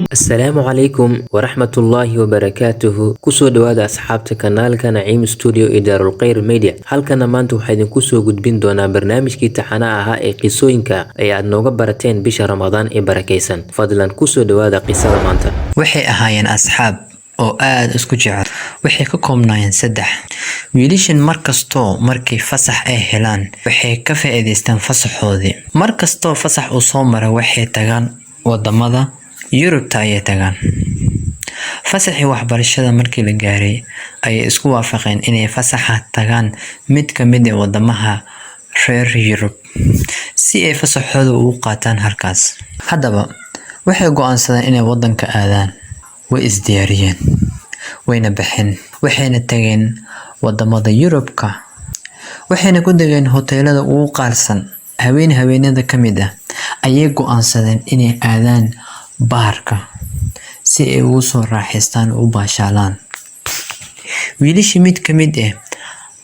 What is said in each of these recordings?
Asalaamu calaykum waraxmatullaahi wabarakaatuhu. Kusoo dhawaada asxaabta kanaalka Naciim Studio iyo Daarul Khayr Media. Halkana maanta waxaa idinku soo gudbin doonaa barnaamijkii taxanaha ahaa ee qisooyinka ay aad nooga barateen bisha Ramadaan ee barakeysan. Fadlan kusoo dhawaada qisada maanta. Waxay ahaayeen asxaab oo aad isku jecel. Waxay ka koobnaayeen 3 wiilashan. Markastoo markay fasax ay helaan waxay ka faa'iideystaan fasaxoodii. Markastoo fasax uu soo maro waxay tagaan wadamada Yurubta ayay tagaan. Fasaxii waxbarashada markii la gaaray ayay isku waafaqeen inay fasaxa tagaan mid ka mid ah wadamaha reer Yurub si ay fasaxooda ugu qaataan halkaas. Haddaba waxay go'aansadeen inay wadanka aadaan. Way isdiyaariyeen, wayna baxeen, waxayna tageen wadamada Yurubka. Waxayna ku degeen hoteelada ugu qaalisan. Haweenada ka mid ah ayay go'aansadeen inay aadaan baarka si ay ugu soo raaxaystaan u baashaalaan. Wiilashii mid ka mid ah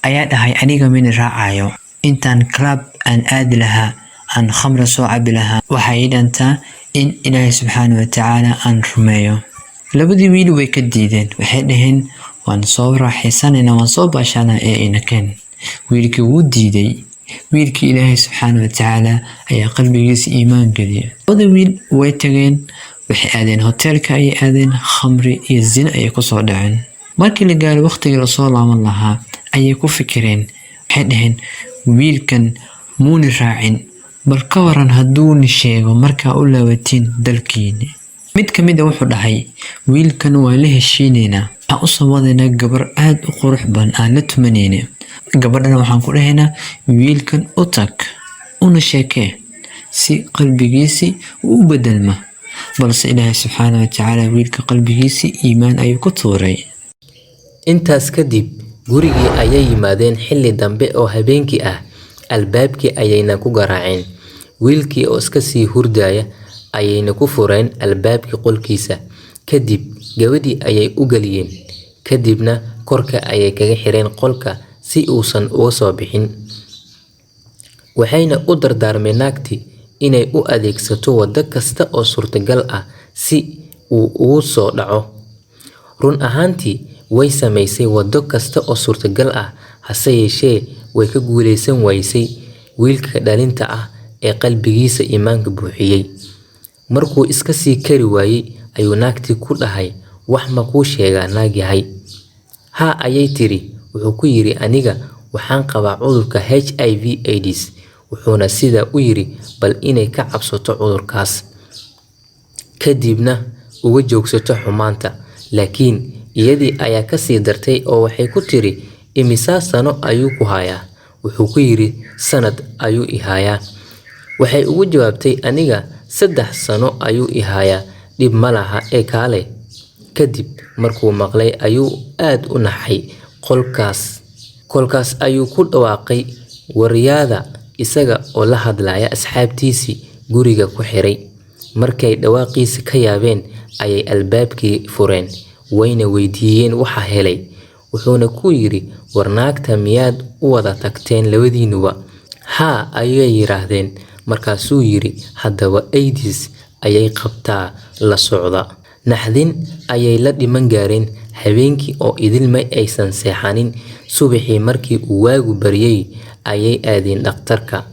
ayaa dhahay, aniga min raacayo, intaan club aan aadi lahaa, aan khamra soo cabi lahaa, waxay dhantaa in Ilaahay subxaanahu wa tacaala aan rumeeyo. Labadii wiil way ka diideen. Waxay dhaheen, waan soo raaxaysanaynaa, waan soo baashaalnaa ee inakeen. Wiilkii wuu diiday. Wiilkii Ilaahay subxaanahu wa tacaala ayaa qalbigiisa iimaan geliyay. Labada wiil way tageen, waxay aadeen hoteelka, ayay aadeen, khamri iyo zina ayay ku soo dhaceen. Markii la gaaro waqtigii la soo laaban lahaa ayay ku fikireen. Waxay dhaheen, wiilkan muuni raacin, bal ka waran hadduu ni sheego markaa u laabatiin dalkiini. Mid ka mid ah wuxuu dhahay, wiilkan waa la heshiinaynaa, aan u soo wadaynaa gabar aad u qurux badan, aan la tumanayna. Gabadhana waxaan ku dhahaynaa, wiilkan u tag, una sheekee si qalbigiisi u bedelma. Balse Ilaahay subxaanahu wa tacaala wiilka qalbigiisi iimaan ayuu ku tuuray. Intaas kadib gurigii ayay yimaadeen xilli dambe oo habeenkii ah. Albaabkii ayayna ku garaaceen. Wiilkii oo iska sii hurdaya ayayna ku fureen albaabkii qolkiisa. Kadib gabadhii ayay u galiyeen. Kadibna korka ayay kaga xireen qolka si uusan uga soo bixin. Waxayna u dardaarmeen naagtii inay u adeegsato wado kasta oo suurtagal ah si uu ugu soo dhaco. Run ahaantii way samaysay wado kasta oo suurtagal ah, hase yeeshee way ka guuleysan waysay wiilka dhalinta ah ee qalbigiisa iimaanka buuxiyay. Markuu iska sii kari waayay ayuu naagtii ku dhahay, wax ma kuu sheegaa naag yahay? Haa ayay tiri. Wuxuu ku yiri, aniga waxaan qabaa cudurka HIV/AIDS. Wuxuuna sida u yiri bal inay ka cabsato cudurkaas kadibna uga joogsato xumaanta. Laakiin iyadii ayaa ka sii dartay oo waxay ku tiri, imisa sano ayuu ku hayaa? Wuxuu ku yiri, sanad ayuu i hayaa. Waxay ugu jawaabtay, aniga 3 sano ayuu i hayaa, dhib ma laha ee kaale. Kadib markuu maqlay ayuu aad u naxay. Kolkaas ayuu ku dhawaaqay waryaada isaga oo la hadlaya asxaabtiisii guriga ku xiray. Markay dhawaaqiisa ka yaabeen ayay albaabkii fureen, wayna weydiiyeen waxa helay. Wuxuuna ku yiri, war naagta miyaad u wada tagteen labadiinuba? Haa ayay yiraahdeen. Markaasuu yiri, haddaba AIDS ayay qabtaa la socda. Naxdin ayay la dhiman gaareen. Habeenkii oo idil ma aysan seexanin. Subaxii markii uu waagu baryay ayay aadeen dhakhtarka.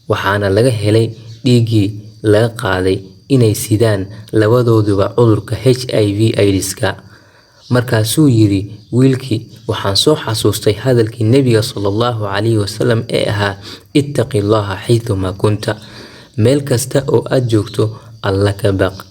Waxaana laga helay dhiiggii laga qaaday inay sidaan labadooduba cudurka HIV/AIDS-ka. Markaasuu yiri wiilkii, waxaan soo xasuustay hadalkii Nabiga sallallahu calayhi wasallam ee ahaa, ittaqillaha xaythuma kunta. Meel kasta oo aad joogto, alla ka baq.